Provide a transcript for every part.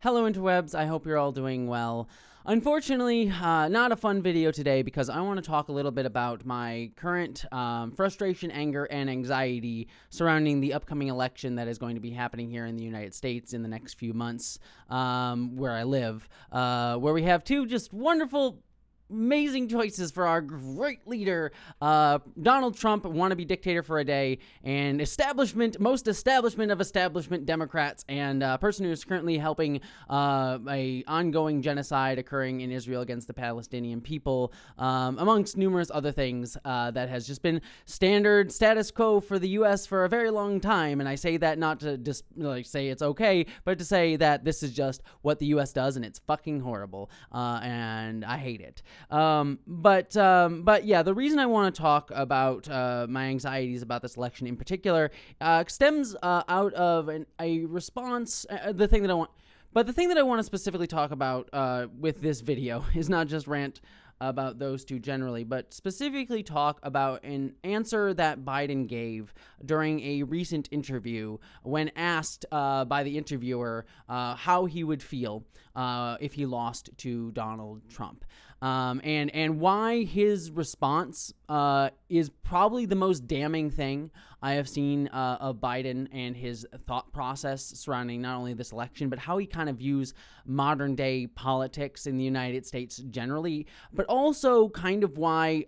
Hello interwebs, I hope you're all doing well. Unfortunately, not a fun video today because I want to talk a little bit about my current frustration, anger, and anxiety surrounding the upcoming election that is going to be happening here in the United States in the next few months, where I live, where we have two just wonderful, amazing choices for our great leader, Donald Trump, wannabe dictator for a day, and most establishment of establishment Democrats, and a person who is currently helping a ongoing genocide occurring in Israel against the Palestinian people, amongst numerous other things that has just been standard status quo for the U.S. for a very long time. And I say that not to just say it's okay, but to say that this is just what the U.S. does, and it's fucking horrible, and I hate it. But yeah, the reason I want to talk about my anxieties about this election in particular stems out of a response. The thing that I want to specifically talk about with this video is not just rant about those two generally, but specifically talk about an answer that Biden gave during a recent interview when asked by the interviewer how he would feel if he lost to Donald Trump. And why his response is probably the most damning thing I have seen of Biden and his thought process surrounding not only this election, but how he kind of views modern day politics in the United States generally, but also kind of why,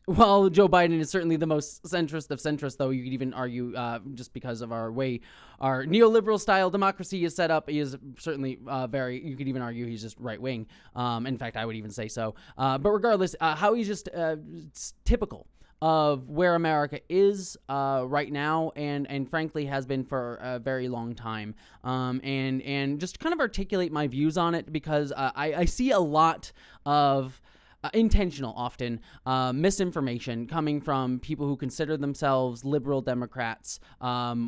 while Joe Biden is certainly the most centrist of centrists, though you could even argue just because of our way our neoliberal style democracy is set up, he is certainly you could even argue he's just right wing. In fact, I would even say so. But regardless, how he's just typical of where America is right now, and frankly has been for a very long time, and just kind of articulate my views on it, because I see a lot of intentional, often, misinformation coming from people who consider themselves liberal Democrats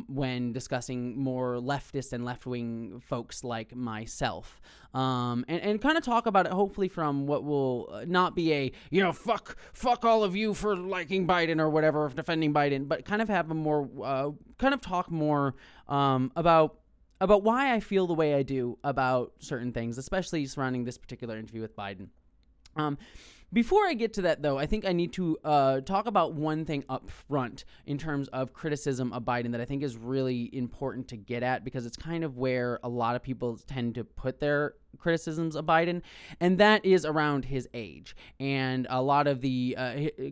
when discussing more leftist and left-wing folks like myself. And kind of talk about it, hopefully from what will not be a, fuck all of you for liking Biden or whatever, defending Biden, but kind of have a more, talk more about why I feel the way I do about certain things, especially surrounding this particular interview with Biden. Before I get to that, though, I think I need to talk about one thing up front in terms of criticism of Biden that I think is really important to get at, because it's kind of where a lot of people tend to put their criticisms of Biden, and that is around his age and a lot of the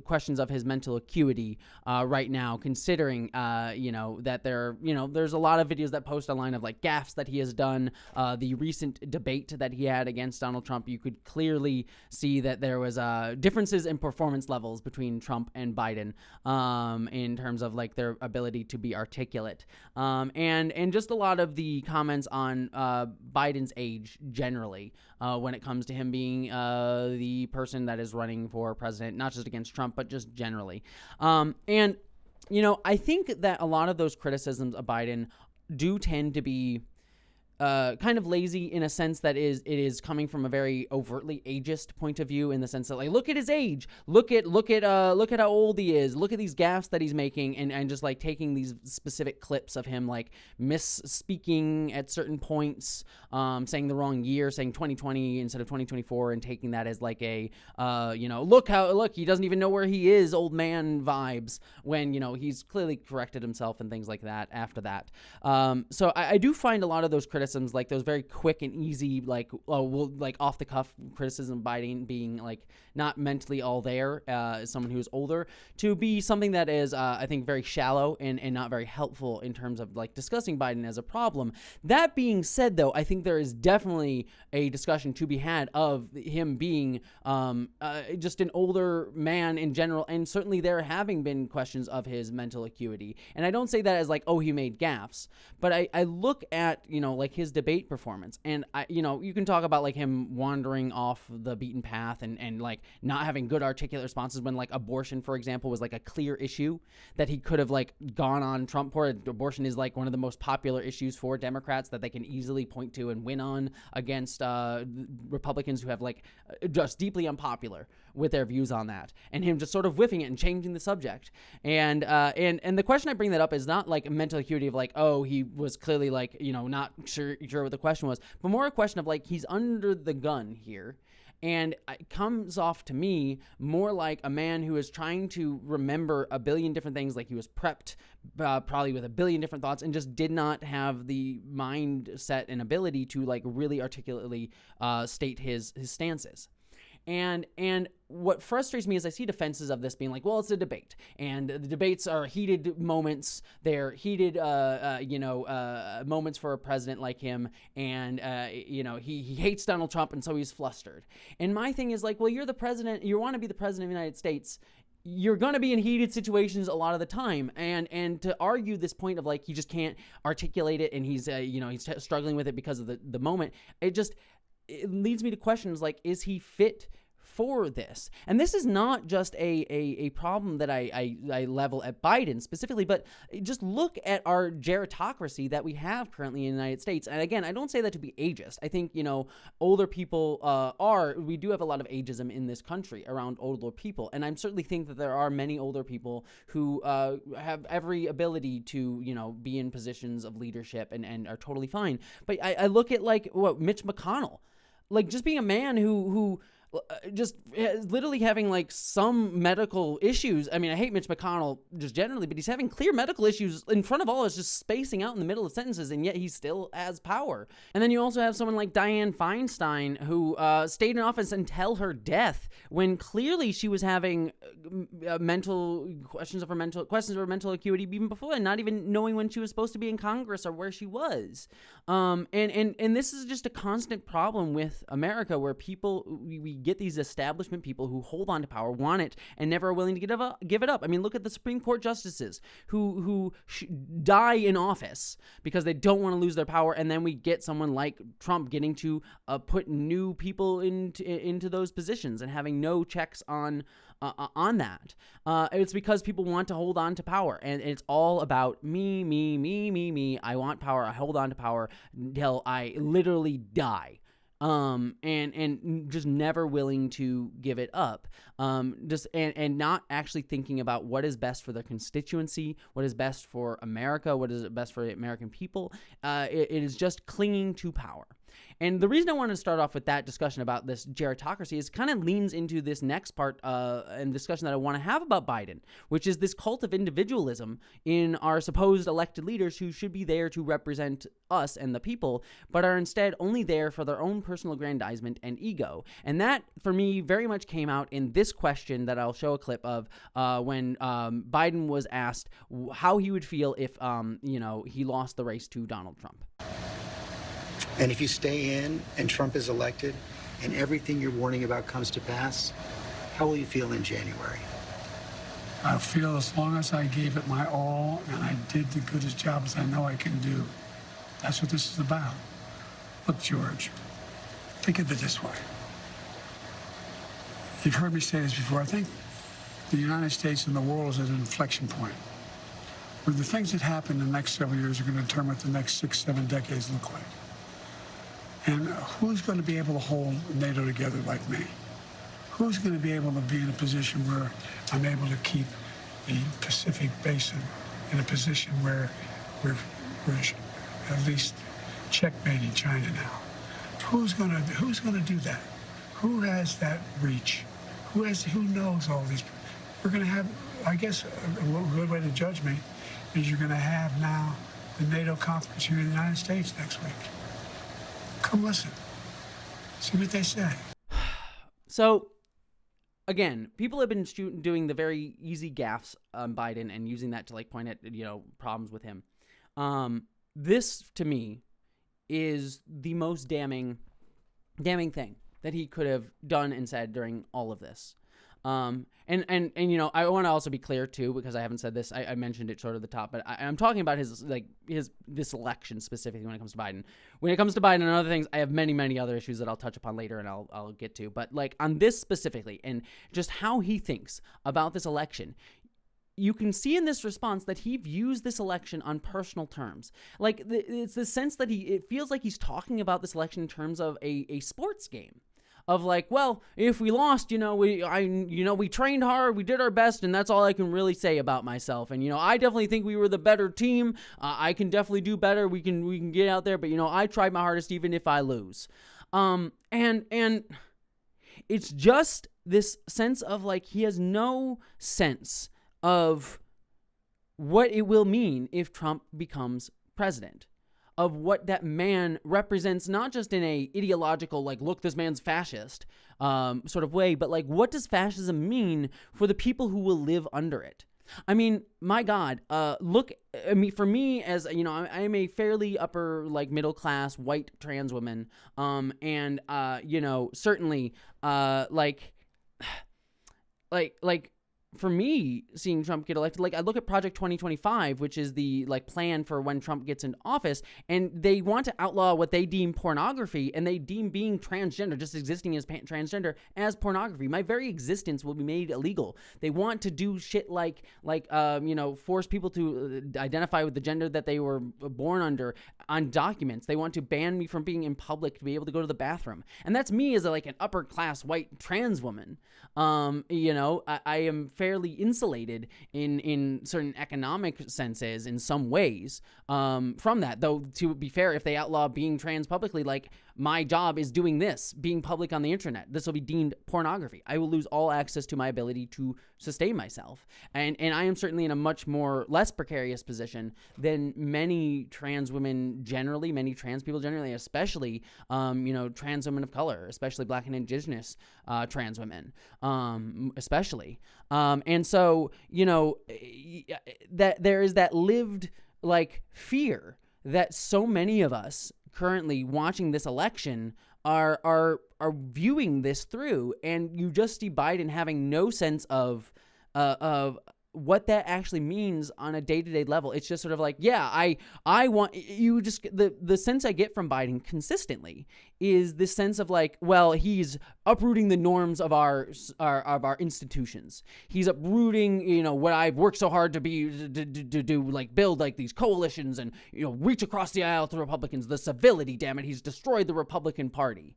questions of his mental acuity right now, considering that there's a lot of videos that post online of like gaffes that he has done. The recent debate that he had against Donald Trump, you could clearly see that there was differences in performance levels between Trump and Biden in terms of like their ability to be articulate, and just a lot of the comments on Biden's age generally, when it comes to him being the person that is running for president, not just against Trump, but just generally. And I think that a lot of those criticisms of Biden do tend to be kind of lazy, in a sense that it is coming from a very overtly ageist point of view, in the sense that, like, look at his age, look at how old he is, look at these gaffes that he's making, and just like taking these specific clips of him like misspeaking at certain points, saying the wrong year, saying 2020 instead of 2024, and taking that as like a look he doesn't even know where he is, old man vibes, when he's clearly corrected himself and things like that after that. So I do find a lot of those criticisms, like those very quick and easy, like off the cuff criticism of Biden being like not mentally all there as someone who is older, to be something that is I think very shallow and not very helpful in terms of like discussing Biden as a problem. That being said, though, I think there is definitely a discussion to be had of him being just an older man in general, and certainly there having been questions of his mental acuity. And I don't say that as like, oh, he made gaffes, but I look at like his debate performance, and you can talk about like him wandering off the beaten path and like not having good articulate responses when like abortion, for example, was like a clear issue that he could have like gone on Trump for. Abortion is like one of the most popular issues for Democrats that they can easily point to and win on against Republicans who have like just deeply unpopular with their views on that, and him just sort of whiffing it and changing the subject. And the question I bring that up is not like mental acuity of like, oh, he was clearly like, not sure sure what the question was, but more a question of like, he's under the gun here. And it comes off to me more like a man who is trying to remember a billion different things, like he was prepped probably with a billion different thoughts and just did not have the mindset and ability to like really articulately state his stances. And what frustrates me is I see defenses of this being like, well, it's a debate, and the debates are heated moments. They're heated, moments for a president like him, and he hates Donald Trump, and so he's flustered. And my thing is like, well, you're the president. You want to be the president of the United States. You're going to be in heated situations a lot of the time. And to argue this point of like, he just can't articulate it, and he's struggling with it because of the moment. It leads me to questions like, is he fit for this? And this is not just a problem that I level at Biden specifically, but just look at our gerontocracy that we have currently in the United States. And again, I don't say that to be ageist. I think, older people we do have a lot of ageism in this country around older people. And I certainly think that there are many older people who have every ability to, be in positions of leadership and are totally fine. But I look at like Mitch McConnell, like just being a man who just literally having like some medical issues. I mean, I hate Mitch McConnell just generally, but he's having clear medical issues in front of all us, just spacing out in the middle of sentences, and yet he still has power. And then you also have someone like Dianne Feinstein, who stayed in office until her death, when clearly she was having questions of her mental acuity even before, and not even knowing when she was supposed to be in Congress or where she was. And this is just a constant problem with America, where we get these establishment people who hold on to power, want it, and never are willing to give it up. I mean, look at the Supreme Court justices who die in office because they don't want to lose their power, and then we get someone like Trump getting to put new people into those positions and having no checks on that. It's because people want to hold on to power, and it's all about me. I want power. I hold on to power until I literally die. And just never willing to give it up. And not actually thinking about what is best for their constituency, what is best for America, what is best for the American people. It is just clinging to power. And the reason I wanted to start off with that discussion about this gerontocracy is kind of leans into this next part and discussion that I want to have about Biden, which is this cult of individualism in our supposed elected leaders who should be there to represent us and the people, but are instead only there for their own personal aggrandizement and ego. And that, for me, very much came out in this question that I'll show a clip of when Biden was asked how he would feel if, he lost the race to Donald Trump. And if you stay in and Trump is elected and everything you're warning about comes to pass, how will you feel in January? I feel as long as I gave it my all and I did the goodest job as I know I can do. That's what this is about. Look, George, think of it this way. You've heard me say this before. I think the United States and the world is at an inflection point where the things that happen in the next several years are going to determine what the next 6-7 decades look like. And who's going to be able to hold NATO together like me? Who's going to be able to be in a position where I'm able to keep the Pacific Basin in a position where we're at least checkmating China now? Who's going to do that? Who has that reach? Who knows all these? We're going to have, I guess, a good way to judge me is you're going to have now the NATO conference here in the United States next week. Come listen. See what they say. So, again, people have been doing the very easy gaffes on Biden and using that to like point at, problems with him. This, to me, is the most damning thing that he could have done and said during all of this. And I want to also be clear too, because I haven't said this. I mentioned it sort of at the top, but I'm talking about this election specifically when it comes to Biden. When it comes to Biden and other things, I have many other issues that I'll touch upon later and I'll get to. But like on this specifically, and just how he thinks about this election, you can see in this response that he views this election on personal terms. Like it's the sense that it feels like he's talking about this election in terms of a sports game. of like, well, if we lost, we trained hard, we did our best, and that's all I can really say about myself. And I definitely think we were the better team. I can definitely do better. We can get out there, but I tried my hardest even if I lose. And it's just this sense of like he has no sense of what it will mean if Trump becomes president, of what that man represents, not just in a ideological, like, look, this man's fascist sort of way, but like, what does fascism mean for the people who will live under it? I mean, my God, for me, as I am a fairly upper, like, middle class white trans woman, and certainly, for me, seeing Trump get elected, like, I look at Project 2025, which is the, like, plan for when Trump gets into office, and they want to outlaw what they deem pornography, and they deem being transgender, just existing as transgender, as pornography. My very existence will be made illegal. They want to do shit like force people to identify with the gender that they were born under on documents. They want to ban me from being in public to be able to go to the bathroom. And that's me as an upper class white trans woman. I am fairly insulated in certain economic senses in some ways from that. Though, to be fair, if they outlaw being trans publicly, like, my job is doing this, being public on the internet, this will be deemed pornography. I will lose all access to my ability to sustain myself. And I am certainly in a much less precarious position than many trans women generally, many trans people generally, especially, trans women of color, especially Black and Indigenous trans women, especially. And so, that there is that lived, like, fear that so many of us currently watching this election are viewing this through, and you just see Biden having no sense of what that actually means on a day-to-day level. It's just sort of like, yeah, I want you. Just the sense I get from Biden consistently is this sense of like, well, he's uprooting the norms of our institutions. He's uprooting, what I've worked so hard to do, like, build, like, these coalitions and, reach across the aisle to Republicans. The civility, damn it, he's destroyed the Republican Party.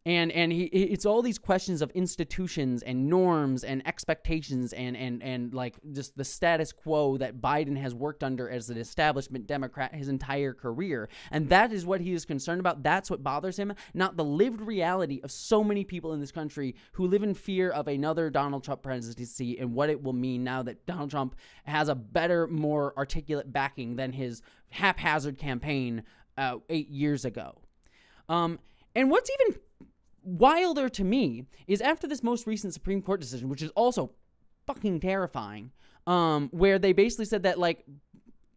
And it's all these questions of institutions and norms and expectations and like just the status quo that Biden has worked under as an establishment Democrat his entire career. And that is what he is concerned about. That's what bothers him, not the lived reality of so many people in this country who live in fear of another Donald Trump presidency and what it will mean now that Donald Trump has a better, more articulate backing than his haphazard campaign 8 years ago. And what's even wilder to me is after this most recent Supreme Court decision, which is also fucking terrifying, where they basically said that, like,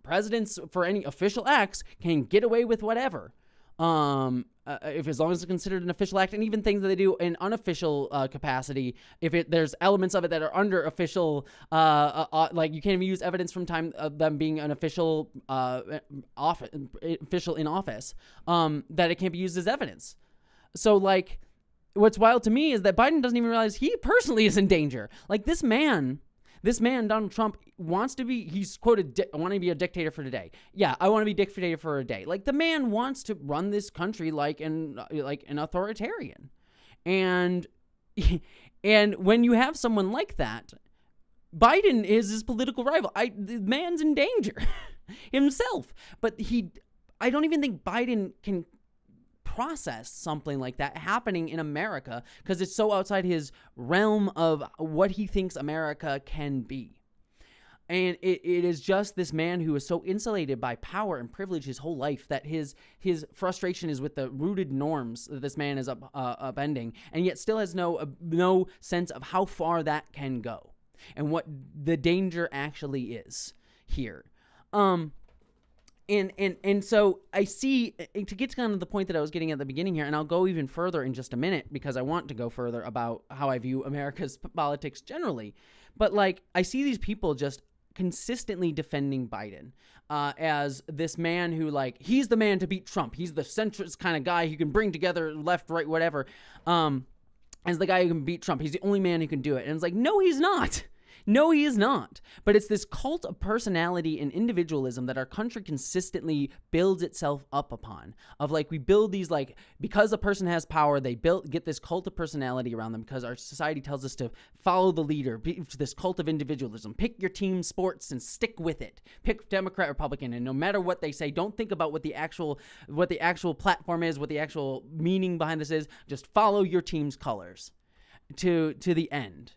presidents for any official acts can get away with whatever, if as long as it's considered an official act, and even things that they do in unofficial capacity, if there's elements of it that are under official, like, you can't even use evidence from time of them being an official official in office, that it can't be used as evidence. So, like, what's wild to me is that Biden doesn't even realize he personally is in danger. Like, this man, Donald Trump, he's quoted, I want to be a dictator for today. Yeah, I want to be dictator for a day. Like, the man wants to run this country like an authoritarian. And when you have someone like that, Biden is his political rival. The man's in danger himself. But I don't even think Biden can process something like that happening in America because it's so outside his realm of what he thinks America can be. And it is just this man who is so insulated by power and privilege his whole life that his frustration is with the rooted norms that this man is upending, and yet still has no sense of how far that can go and what the danger actually is here. And so I see, to get to kind of the point that I was getting at the beginning here, and I'll go even further in just a minute because I want to go further about how I view America's politics generally. But, like, I see these people just consistently defending Biden as this man who, like, he's the man to beat Trump. He's the centrist kind of guy who can bring together left, right, whatever. As the guy who can beat Trump. He's the only man who can do it. And it's like, no, he's not. No, he is not. But it's this cult of personality and individualism that our country consistently builds itself up upon. Of like, we build these, like, because a person has power, they get this cult of personality around them because our society tells us to follow the leader, this cult of individualism. Pick your team sports and stick with it. Pick Democrat, Republican, and no matter what they say, don't think about what the actual platform is, what the actual meaning behind this is. Just follow your team's colors to the end.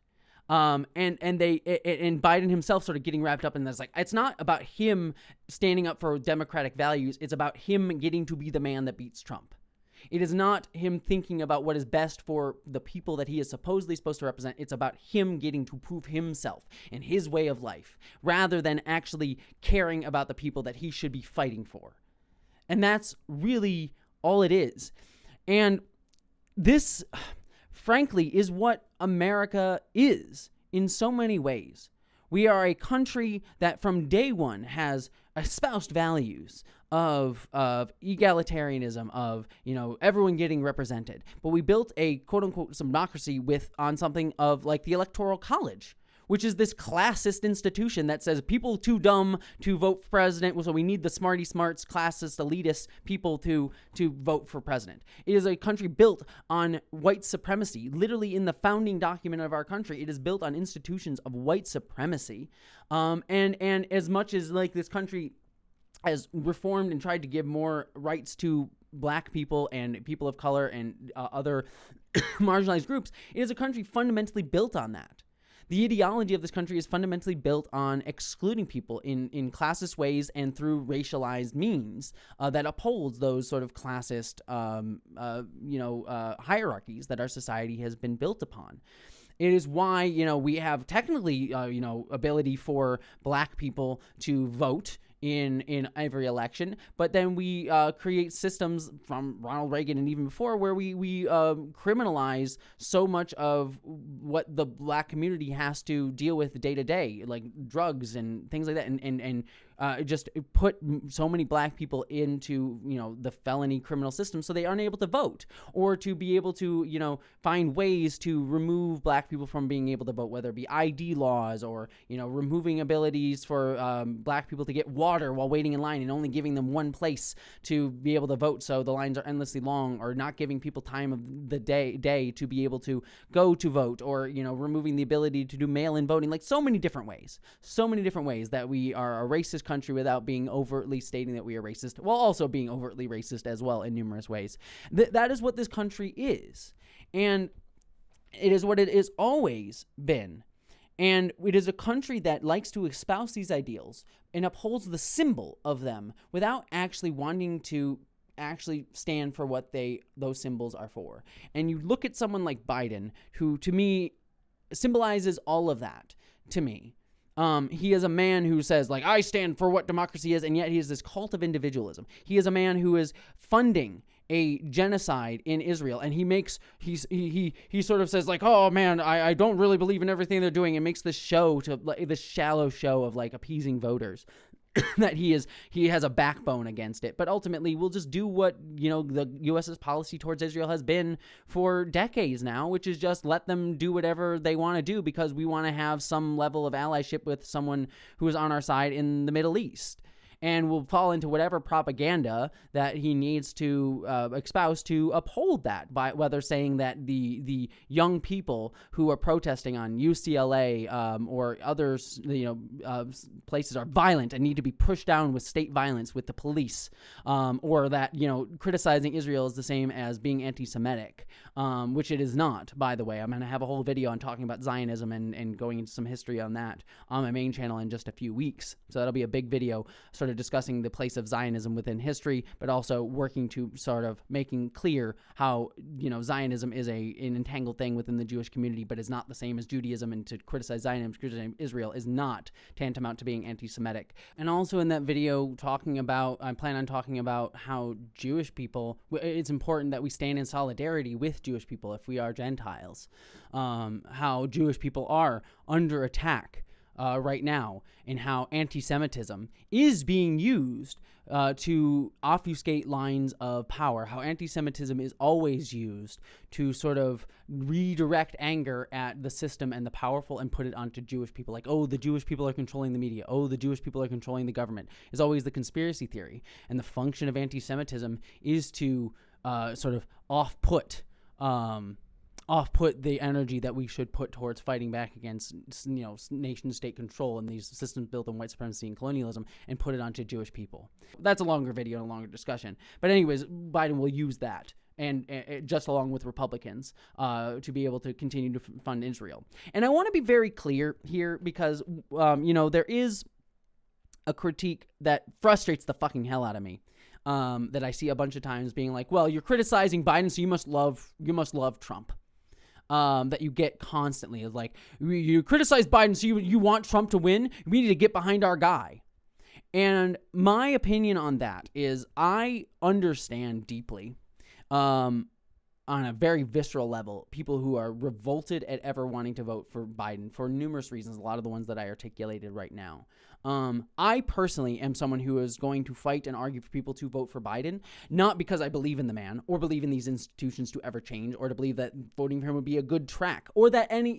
And Biden himself sort of getting wrapped up in this. Like, it's not about him standing up for democratic values. It's about him getting to be the man that beats Trump. It is not him thinking about what is best for the people that he is supposedly supposed to represent. It's about him getting to prove himself and his way of life, rather than actually caring about the people that he should be fighting for. And that's really all it is. And this, frankly, is what America is in so many ways. We are a country that from day one has espoused values of egalitarianism, of, everyone getting represented. But we built a quote unquote democracy on something of like the Electoral College, which is this classist institution that says people too dumb to vote for president, so we need the smarty smarts, classist, elitist people to vote for president. It is a country built on white supremacy. Literally in the founding document of our country, it is built on institutions of white supremacy. And as much as like this country has reformed and tried to give more rights to black people and people of color and other marginalized groups, it is a country fundamentally built on that. The ideology of this country is fundamentally built on excluding people in classist ways and through racialized means that upholds those sort of classist, hierarchies that our society has been built upon. It is why, we have technically, ability for black people to vote in every election, but then we create systems from Ronald Reagan and even before where we criminalize so much of what the black community has to deal with day to day, like drugs and things like that, and just put so many black people into the felony criminal system so they aren't able to vote, or to be able to find ways to remove black people from being able to vote, whether it be ID laws or removing abilities for black people to get water while waiting in line and only giving them one place to be able to vote, so the lines are endlessly long, or not giving people time of the day to be able to go to vote, or removing the ability to do mail-in voting. Like so many different ways that we are a racist country without being overtly stating that we are racist, while also being overtly racist as well in numerous ways. That is what this country is, and it is what it has always been. And it is a country that likes to espouse these ideals and upholds the symbol of them without actually wanting to actually stand for what those symbols are for. And you look at someone like Biden, who to me symbolizes all of that to me. He is a man who says, like, I stand for what democracy is, and yet he is this cult of individualism. He is a man who is funding a genocide in Israel, and he sort of says, like, oh man, I don't really believe in everything they're doing, and makes this shallow show of like appeasing voters. That he has a backbone against it, but ultimately we'll just do what the U.S.'s policy towards Israel has been for decades now, which is just let them do whatever they want to do because we want to have some level of allyship with someone who is on our side in the Middle East. And will fall into whatever propaganda that he needs to espouse to uphold that, by whether saying that the young people who are protesting on UCLA or others places are violent and need to be pushed down with state violence with the police, or that criticizing Israel is the same as being anti-Semitic, which it is not, by the way. I'm going to have a whole video on talking about Zionism and going into some history on that on my main channel in just a few weeks. So that'll be a big video, sort of discussing the place of Zionism within history, but also working to sort of making clear how Zionism is an entangled thing within the Jewish community, but is not the same as Judaism, and to criticize Zionism, criticize Israel is not tantamount to being anti-Semitic. And also in that video I plan on talking about how Jewish people, it's important that we stand in solidarity with Jewish people if we are Gentiles, how Jewish people are under attack right now, and how anti-Semitism is being used to obfuscate lines of power, how anti-Semitism is always used to sort of redirect anger at the system and the powerful and put it onto Jewish people. Like, oh, the Jewish people are controlling the media. Oh, the Jewish people are controlling the government, is always the conspiracy theory. And the function of anti-Semitism is to sort of off-put the energy that we should put towards fighting back against, nation-state control and these systems built on white supremacy and colonialism, and put it onto Jewish people. That's a longer video and a longer discussion. But anyways, Biden will use that, and just along with Republicans, to be able to continue to fund Israel. And I want to be very clear here because, there is a critique that frustrates the fucking hell out of me. That I see a bunch of times being like, well, you're criticizing Biden, so you must love Trump. That you get constantly is like, you criticize Biden, so you want Trump to win. We need to get behind our guy. And my opinion on that is I understand deeply, on a very visceral level, people who are revolted at ever wanting to vote for Biden for numerous reasons, a lot of the ones that I articulated right now. I personally am someone who is going to fight and argue for people to vote for Biden, not because I believe in the man or believe in these institutions to ever change, or to believe that voting for him would be a good track, or that any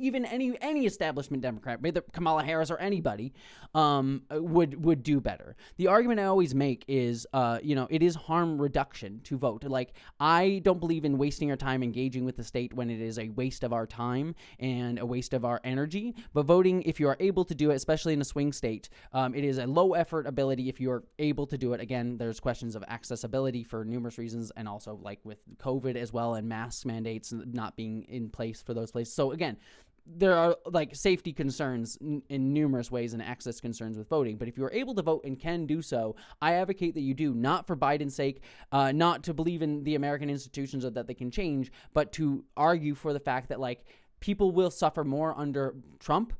establishment Democrat, whether Kamala Harris or anybody, would do better. The argument I always make is, it is harm reduction to vote. Like, I don't believe in wasting our time engaging with the state when it is a waste of our time and a waste of our energy. But voting, if you are able to do it, especially in a swing state, it is a low effort ability if you're able to do it. Again, there's questions of accessibility for numerous reasons, and also like with COVID as well, and mask mandates not being in place for those places. So again, there are like safety concerns in numerous ways and access concerns with voting. But if you're able to vote and can do so, I advocate that you do, not for Biden's sake, not to believe in the American institutions or that they can change, but to argue for the fact that like people will suffer more under Trump.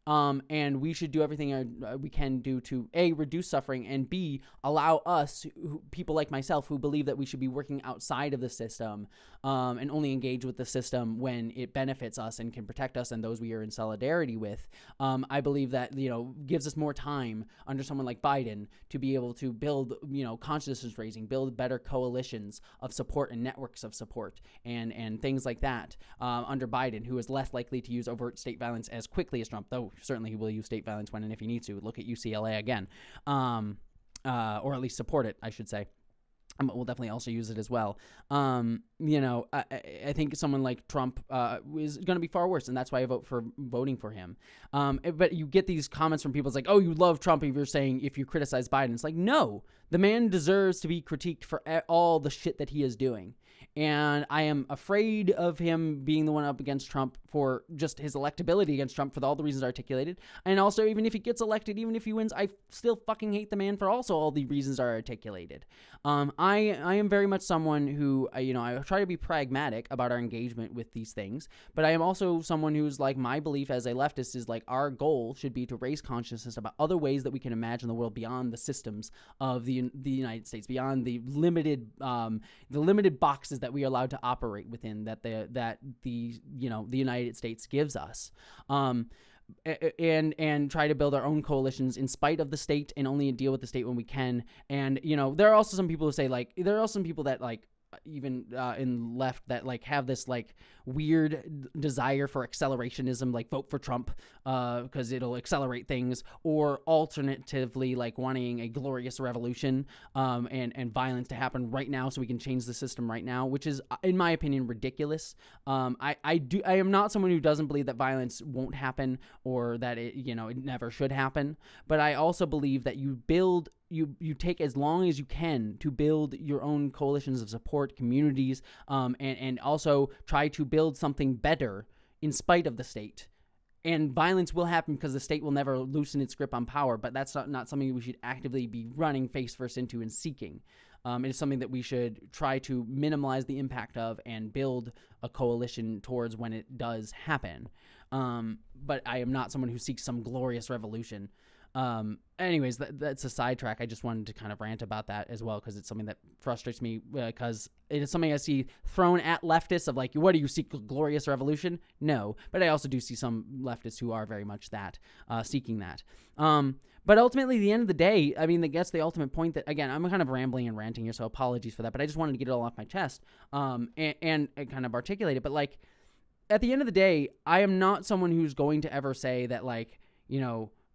And we should do everything we can do to A, reduce suffering, and B, allow us, people like myself who believe that we should be working outside of the system, and only engage with the system when it benefits us and can protect us and those we are in solidarity with. I believe that, gives us more time under someone like Biden to be able to build, consciousness raising, build better coalitions of support and networks of support and things like that, under Biden, who is less likely to use overt state violence as quickly as Trump, though certainly he will use state violence when and if he needs to. Look at UCLA again, or at least support it, I should say. We'll definitely also use it as well. I think someone like Trump is going to be far worse, and that's why I voting for him. But you get these comments from people. It's like, oh, you love Trump if you're saying, if you criticize Biden. It's like, no, the man deserves to be critiqued for all the shit that he is doing. And I am afraid of him being the one up against Trump for just his electability against Trump for all the reasons articulated. And also, even if he gets elected, even if he wins, I still fucking hate the man for also all the reasons are articulated. I am very much someone who, I try to be pragmatic about our engagement with these things, but I am also someone who's like, my belief as a leftist is like, our goal should be to raise consciousness about other ways that we can imagine the world beyond the systems of the United States, beyond the limited boxes that we are allowed to operate within, that the United States gives us, and try to build our own coalitions in spite of the state, and only deal with the state when we can. And there are also some people who say, like, there are also some people that like, even in left, that like have this like weird desire for accelerationism, like vote for Trump because it'll accelerate things, or alternatively like wanting a glorious revolution and violence to happen right now so we can change the system right now, which is, in my opinion, ridiculous. I am not someone who doesn't believe that violence won't happen, or that it never should happen, but I also believe that you take as long as you can to build your own coalitions of support, communities, and also try to build something better in spite of the state. And violence will happen because the state will never loosen its grip on power, but that's not something we should actively be running face first into and seeking. It is something that we should try to minimize the impact of and build a coalition towards when it does happen. But I am not someone who seeks some glorious revolution. Anyways, that's a sidetrack. I just wanted to kind of rant about that as well, because it's something that frustrates me, because it is something I see thrown at leftists of like, what do you seek, glorious revolution? No, but I also do see some leftists who are very much that, seeking that. But ultimately, at the end of the day, I mean, that's the ultimate point that, again, I'm kind of rambling and ranting here, so apologies for that, but I just wanted to get it all off my chest, and kind of articulate it. But like, at the end of the day, I am not someone who's going to ever say that, like,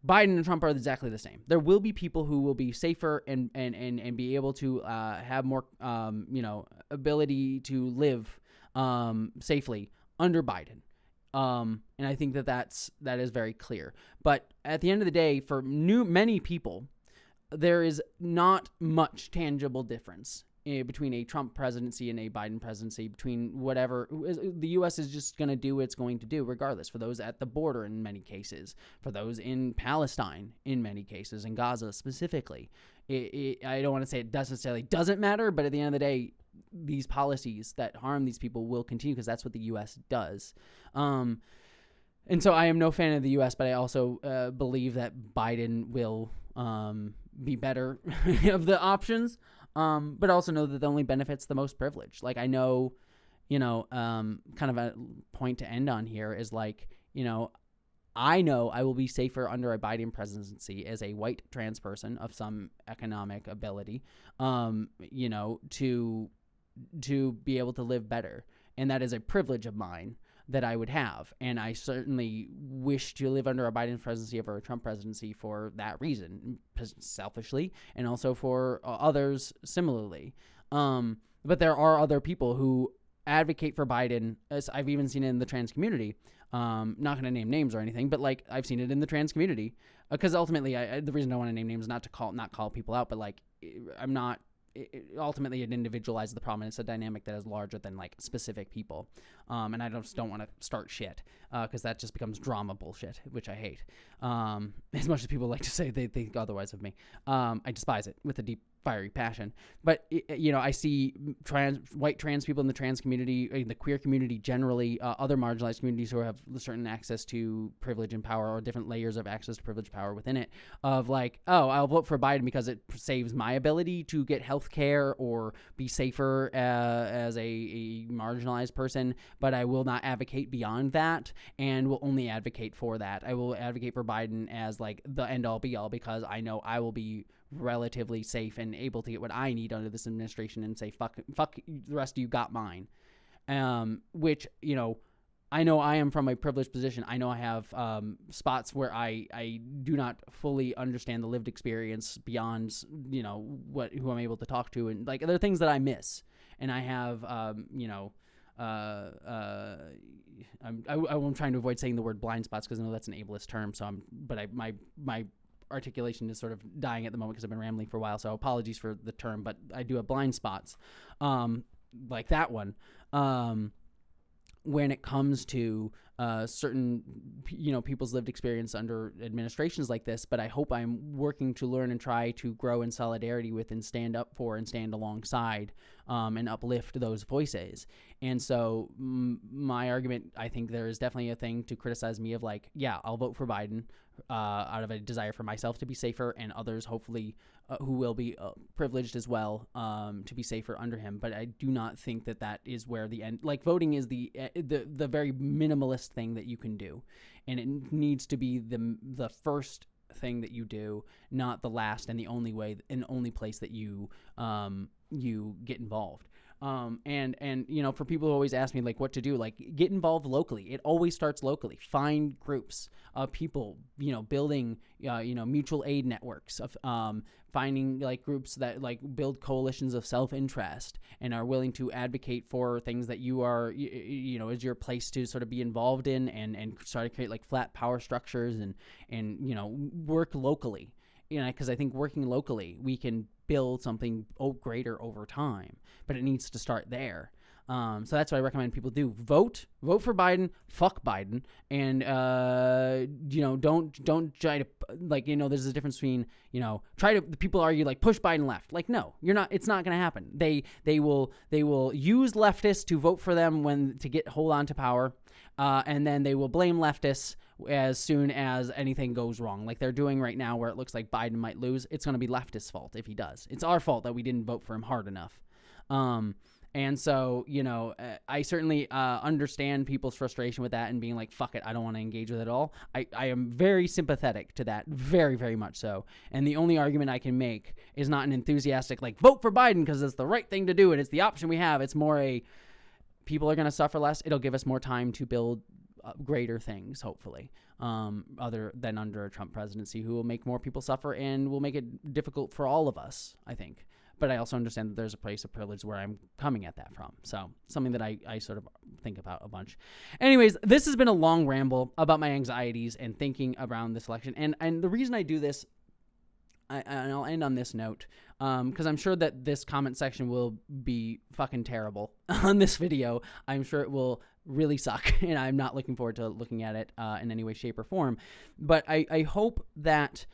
Biden and Trump are exactly the same. There will be people who will be safer and be able to have more, ability to live safely under Biden. And I think that is very clear. But at the end of the day, for many people, there is not much tangible difference between a Trump presidency and a Biden presidency, between whatever the U.S. is just going to do what it's going to do regardless, for those at the border in many cases, for those in Palestine in many cases, in Gaza specifically. I don't want to say it necessarily doesn't matter, but at the end of the day, these policies that harm these people will continue, because that's what the U.S. does. And so I am no fan of the U.S., but I also believe that Biden will be better of the options. But also know that it only benefits the most privileged. Like, I know, kind of a point to end on here is like, I know I will be safer under a Biden presidency as a white trans person of some economic ability, to be able to live better. And that is a privilege of mine that I would have. And I certainly wish to live under a Biden presidency over a Trump presidency for that reason, selfishly, and also for others similarly. But there are other people who advocate for Biden, as I've even seen it in the trans community. Not going to name names or anything, but like, I've seen it in the trans community, because ultimately the reason I want to name names is not to call people out, but like, I'm not, ultimately it individualizes the problem, and it's a dynamic that is larger than like specific people. And I just don't want to start shit, because that just becomes drama bullshit, which I hate. As much as people like to say they think otherwise of me, I despise it with a deep, fiery passion. But I see white trans people in the trans community, in the queer community generally, other marginalized communities who have certain access to privilege and power, or different layers of access to privilege power within it, of like, oh, I'll vote for Biden because it saves my ability to get health care or be safer as a marginalized person, but I will not advocate beyond that, and will only advocate for that. I will advocate for Biden as like the end all be all, because I know I will be relatively safe and able to get what I need under this administration, and say, fuck the rest of you got mine. Which, I know I am from a privileged position. I know I have spots where I do not fully understand the lived experience beyond, who I'm able to talk to. And like, there are things that I miss. And I have, I'm trying to avoid saying the word blind spots, because I know that's an ableist term. So my articulation is sort of dying at the moment because I've been rambling for a while, so apologies for the term, but I do have blind spots, like that one, when it comes to certain, people's lived experience under administrations like this. But I hope I'm working to learn and try to grow in solidarity with, and stand up for, and stand alongside, and uplift those voices. And so my argument, I think there is definitely a thing to criticize me of, like, yeah, I'll vote for Biden out of a desire for myself to be safer, and others hopefully who will be privileged as well, to be safer under him. But I do not think that is where the end, like, voting is the very minimalist thing that you can do, and it needs to be the first thing that you do, not the last and the only way and only place that you get involved. And for people who always ask me, like, what to do, like, get involved locally. It always starts locally. Find groups of people, building, mutual aid networks of, finding like groups that like build coalitions of self-interest and are willing to advocate for things that you are, is your place to sort of be involved in, and start to create like flat power structures and work locally. Because I think working locally, we can build something greater over time, but it needs to start there. So that's what I recommend people do. Vote for Biden, fuck Biden. And, don't try to, like, there's a difference between, people argue like push Biden left. Like, no, it's not going to happen. They will use leftists to vote for them to hold on to power. And then they will blame leftists as soon as anything goes wrong, like they're doing right now, where it looks like Biden might lose. It's going to be leftist fault if he does. It's our fault that we didn't vote for him hard enough. And so, I certainly understand people's frustration with that and being like, fuck it, I don't want to engage with it at all. I am very sympathetic to that, very, very much so. And the only argument I can make is not an enthusiastic, like, vote for Biden because it's the right thing to do and it's the option we have. It's more a, people are going to suffer less. It'll give us more time to build greater things, hopefully, other than under a Trump presidency, who will make more people suffer and will make it difficult for all of us, I think. But I also understand that there's a place of privilege where I'm coming at that from. So something that I sort of think about a bunch. Anyways, this has been a long ramble about my anxieties and thinking around this election. And the reason I do this, and I'll end on this note, because I'm sure that this comment section will be fucking terrible on this video. I'm sure it will really suck, and I'm not looking forward to looking at it in any way, shape, or form. But I hope that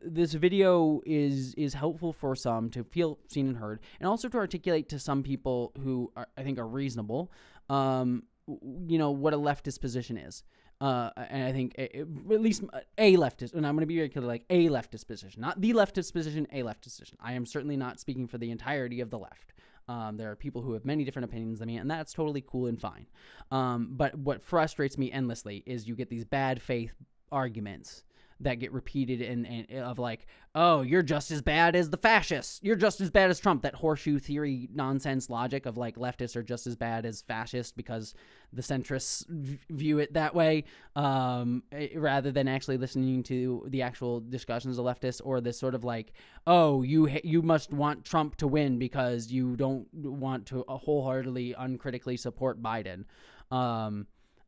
this video is helpful for some to feel seen and heard, and also to articulate to some people who I think are reasonable, what a leftist position is. And I think at least a leftist, and I'm going to be very clear, like a leftist position, not the leftist position, a leftist position. I am certainly not speaking for the entirety of the left. There are people who have many different opinions than me, and that's totally cool and fine. But what frustrates me endlessly is you get these bad faith arguments that get repeated and of like, oh, you're just as bad as the fascists. You're just as bad as Trump. That horseshoe theory nonsense logic of like leftists are just as bad as fascists because the centrists view it that way, rather than actually listening to the actual discussions of leftists, or this sort of like, oh, you must want Trump to win because you don't want to wholeheartedly, uncritically support Biden.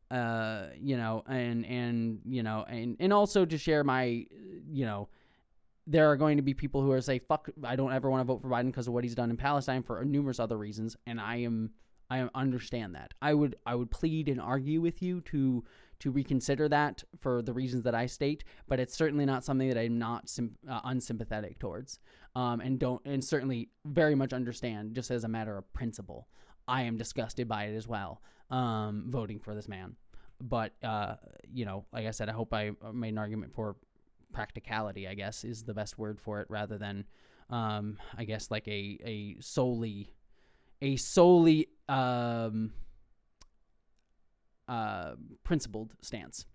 And also to share my, there are going to be people who are say, fuck, I don't ever want to vote for Biden because of what he's done in Palestine for numerous other reasons. And I understand that. I would plead and argue with you to reconsider that for the reasons that I state, but it's certainly not something that I'm not unsympathetic towards. And certainly very much understand, just as a matter of principle. I am disgusted by it as well, voting for this man. But, like I said, I hope I made an argument for practicality, I guess, is the best word for it, rather than, I guess, like a solely principled stance.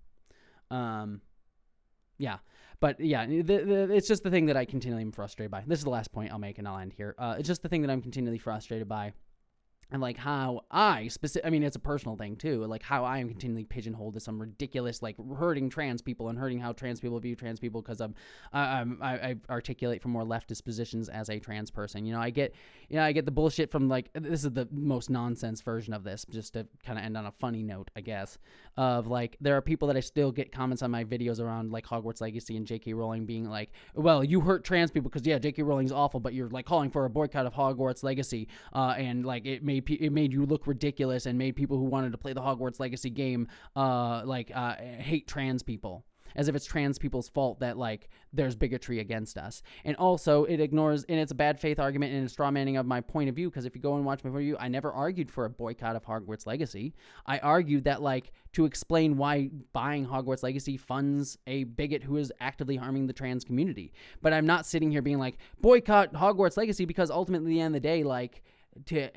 It's just the thing that I continually am frustrated by. This is the last point I'll make, and I'll end here. It's just the thing that I'm continually frustrated by. And like how it's a personal thing too, like how I am continually pigeonholed to some ridiculous, like hurting trans people and hurting how trans people view trans people because I articulate from more leftist positions as a trans person. I get the bullshit from like, this is the most nonsense version of this, just to kind of end on a funny note, I guess, of like, there are people that I still get comments on my videos around like Hogwarts Legacy and J.K. Rowling being like, well, you hurt trans people because J.K. Rowling's awful, but you're like calling for a boycott of Hogwarts Legacy, and like it made you look ridiculous and made people who wanted to play the Hogwarts Legacy game hate trans people, as if it's trans people's fault that like there's bigotry against us. And also it ignores, and it's a bad faith argument and a straw manning of my point of view, because if you go and watch my point of view, I never argued for a boycott of Hogwarts Legacy. I argued that like to explain why buying Hogwarts Legacy funds a bigot who is actively harming the trans community. But I'm not sitting here being like boycott Hogwarts Legacy, because ultimately at the end of the day, like to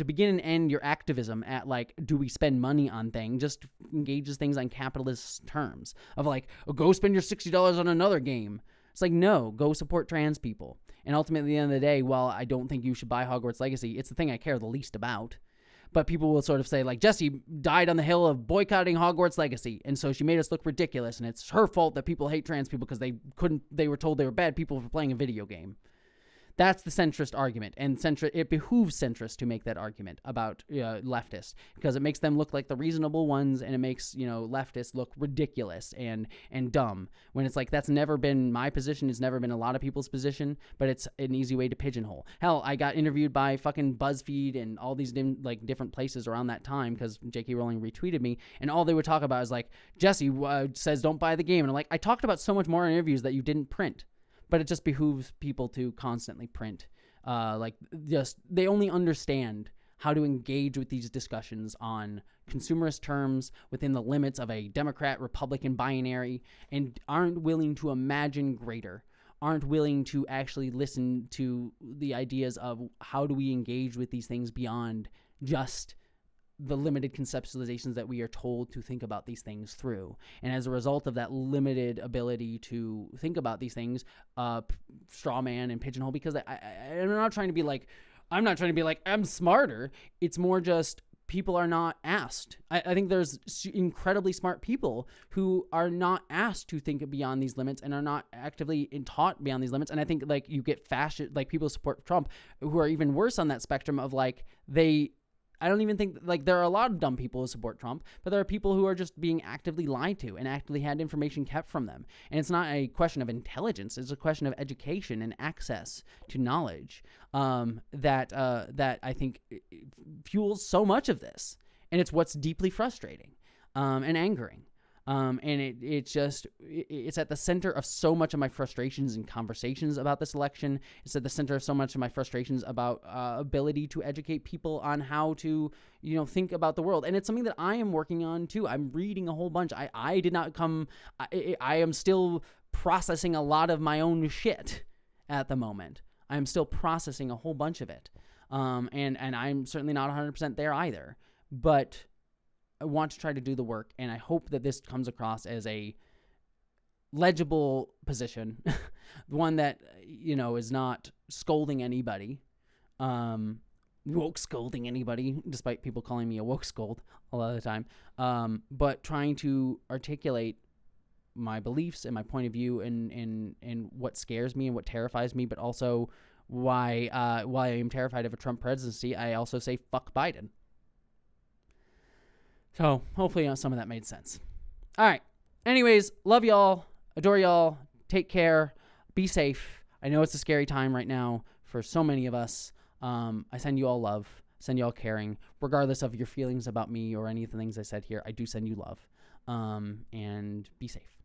begin and end your activism at like, do we spend money on things, just engages things on capitalist terms of like, oh, go spend your $60 on another game. It's like, no, go support trans people. And ultimately at the end of the day, while I don't think you should buy Hogwarts Legacy, it's the thing I care the least about. But people will sort of say like, Jessie died on the hill of boycotting Hogwarts Legacy, and so she made us look ridiculous, and it's her fault that people hate trans people because they were told they were bad people for playing a video game. That's the centrist argument, and it behooves centrists to make that argument about leftists, because it makes them look like the reasonable ones, and it makes leftists look ridiculous and dumb, when it's like, that's never been my position. It's never been a lot of people's position, but it's an easy way to pigeonhole. Hell, I got interviewed by fucking BuzzFeed and all these different places around that time because J.K. Rowling retweeted me, and all they would talk about is like, Jessie says don't buy the game, and I'm like, I talked about so much more in interviews that you didn't print. But it just behooves people to constantly print. They only understand how to engage with these discussions on consumerist terms within the limits of a Democrat-Republican binary, and aren't willing to imagine greater, aren't willing to actually listen to the ideas of how do we engage with these things beyond just the limited conceptualizations that we are told to think about these things through. And as a result of that limited ability to think about these things, straw man and pigeonhole, because I'm not trying to be like, I'm smarter. It's more just people are not asked. I think there's incredibly smart people who are not asked to think beyond these limits and are not actively taught beyond these limits. And I think like you get fascist, like people who support Trump who are even worse on that spectrum of like I don't even think, like, there are a lot of dumb people who support Trump, but there are people who are just being actively lied to and actively had information kept from them. And it's not a question of intelligence. It's a question of education and access to knowledge that I think fuels so much of this. And it's what's deeply frustrating and angering. And it's at the center of so much of my frustrations and conversations about this election. It's at the center of so much of my frustrations about ability to educate people on how to, think about the world. And it's something that I am working on too. I'm reading a whole bunch. I did not come, I am still processing a lot of my own shit at the moment. I'm still processing a whole bunch of it. And I'm certainly not 100% there either. But I want to try to do the work, and I hope that this comes across as a legible position, one that, is not scolding anybody, woke scolding anybody, despite people calling me a woke scold a lot of the time, but trying to articulate my beliefs and my point of view and what scares me and what terrifies me, but also why I am terrified of a Trump presidency. I also say fuck Biden. So hopefully some of that made sense. All right. Anyways, love y'all. Adore y'all. Take care. Be safe. I know it's a scary time right now for so many of us. I send you all love. Send you all caring. Regardless of your feelings about me or any of the things I said here, I do send you love. And be safe.